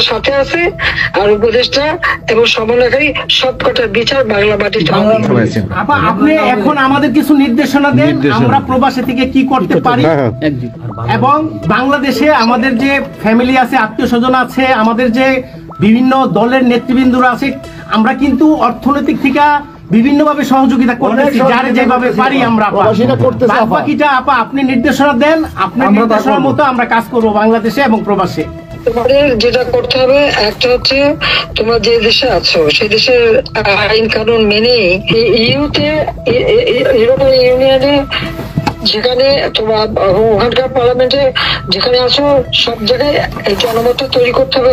সাথে আছে, আর উপদেষ্টা এবং সমন্বয়কারী সবকটার বিচার বাংলা মাটিতে হবে। আপনি এখন আমাদের কিছু নির্দেশনা দেন, আমরা প্রবাসী থেকে কি করতে পারি, এবং বাংলাদেশে আমাদের যে ফ্যামিলি আছে, আত্মীয় স্বজন আছে, আমাদের যে বিভিন্ন দলের নেতৃবৃন্দরা আছে, আমরা কিন্তু অর্থনৈতিক থেকে বিভিন্নভাবে সহযোগিতা করতেছি, যারে যেভাবে পারি আমরা। বাকিটা আপা আপনি নির্দেশনা দেন, আপনার নির্দেশনার মতো আমরা কাজ করব বাংলাদেশে এবং প্রবাসে। তোমাদের যেটা করতে হবে, একটা হচ্ছে তোমরা যে দেশে আছো সেই দেশের আইন কানুন মেনে ইউরোপিয়ান ইউনিয়নে যেখানে তোমার ওখানকার পার্লামেন্টে যেখানে আছো সব জায়গায় এই জনমত তৈরি করতে হবে।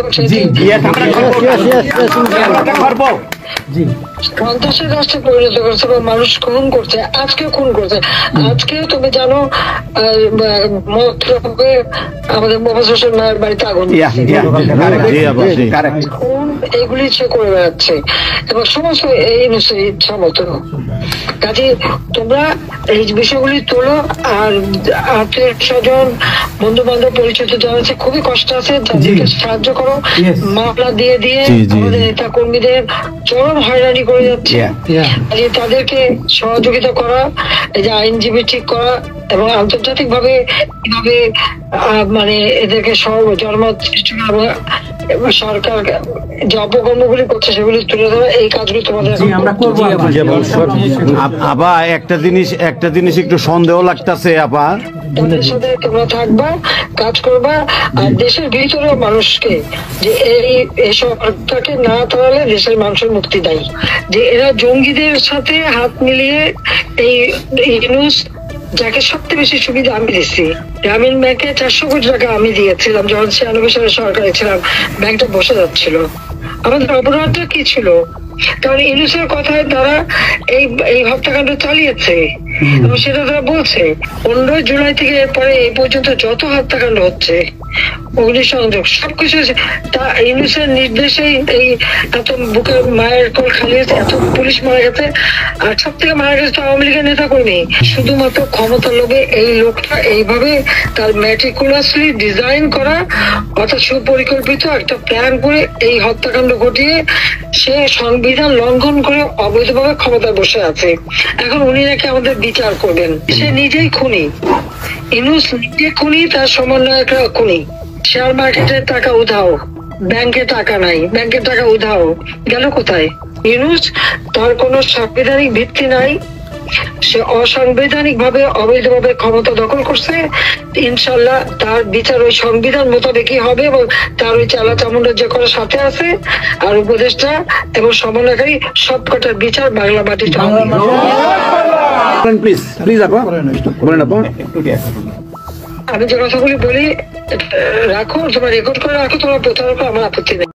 সন্ত্রাসের রাষ্ট্রে পরিণত করছে বা মানুষ খুন করছে, আজকে খুন করছে। আজকেও তুমি জানো আমাদের মোফাজ্জল হোসেন মায়ের বাড়িতে আগুন, এগুলি সে করে বেড়াচ্ছে এবং সমস্ত এই ইচ্ছা মতো। কাজে তোমরা এই বিষয়গুলি তোলো, আর আত্মীয় স্বজন বন্ধু বান্ধব পরিচিত যারা আছে খুবই কষ্ট আছে, তাদেরকে সাহায্য করো। মামলা দিয়ে দিয়ে আমাদের নেতা কর্মীদের চরম হয়রানি করে যাচ্ছে, তাদেরকে সহযোগিতা করা, এই যে আইনজীবী ঠিক করা এবং আন্তর্জাতিক ভাবে কিভাবে মানে এদেরকে জনমত সৃষ্টি করা, সরকার যে অপকর্মগুলি করছে সেগুলি তুলে ধরা, এই কাজগুলি তোমাদের আমরা করব। আপা একটা জিনিস একটু সন্দেহ লাগতেছে আপা, তাদের সাথে তোমরা থাকবা, কাজ করবা, আর দেশের ভিতরে মানুষকে যে এই সরকারকে না তাড়ালে দেশের মানুষের মুক্তি দেয়, যে এরা জঙ্গিদের সাথে হাত মিলিয়ে এই নিউজ যাকে সবচেয়ে বেশি সুবিধা আমি দিচ্ছি, গ্রামীণ ব্যাংকে 400 কোটি টাকা আমি দিয়েছিলাম যখন 96 সালে সরকারে ছিলাম, ব্যাংকটা বসে যাচ্ছিল। আমাদের অপরাধটা কি ছিল? কারণ ইউনুসের কথায় তারা এই হত্যাকাণ্ড চালিয়েছে এবং সেটা তারা বলছে। 15 জুলাই থেকে এরপরে এই পর্যন্ত যত হত্যাকাণ্ড হচ্ছে, অগ্নিসংযোগ, সবকিছু তা ইউনুসের নির্দেশেই এই এত বুকের মায়ের কোল খালি হয়েছে, এত পুলিশ মারা গেছে, আর সব থেকে মারা গেছে তো আওয়ামী লীগের নেতা কর্মী। শুধুমাত্র ক্ষমতা লোভে এই লোকটা এইভাবে তার ম্যাটিকুলাসলি ডিজাইন করা অর্থাৎ সুপরিকল্পিত একটা প্ল্যান করে এই হত্যাকাণ্ড ঘটিয়ে সে সংবিধান লঙ্ঘন করে অবৈধভাবে ক্ষমতায় বসে আছে। এখন উনি নাকি আমাদের বিচার করবেন, সে নিজেই খুনি। ইউনুস নিজে খুনি, তার সমন্বয়করা খুনি। শেয়ার মার্কেটে টাকা উধাও, ব্যাংকে টাকা নাই, ব্যাংকের টাকা উধাও, গেল কোথায়? ইউনুস তার কোনো সাংবিধানিক ভিত্তি নাই, সে অসাংবিধানিক ভাবে অবৈধভাবে ক্ষমতা দখল করছে। ইনশাল্লাহ তার বিচার ওই সংবিধান মোতাবেকই হবে এবং তার ওই চালা চামুন্ডার যে করার সাথে আছে আর উপদেষ্টা এবং সমন্বয়কারী সবকটার বিচার বাংলা মাটিতে হবে। আমি যে কথাগুলি বলি রাখো, তোমার রেকর্ড করে রাখো, তোমার প্রচার করো, আমার আপত্তি নেই।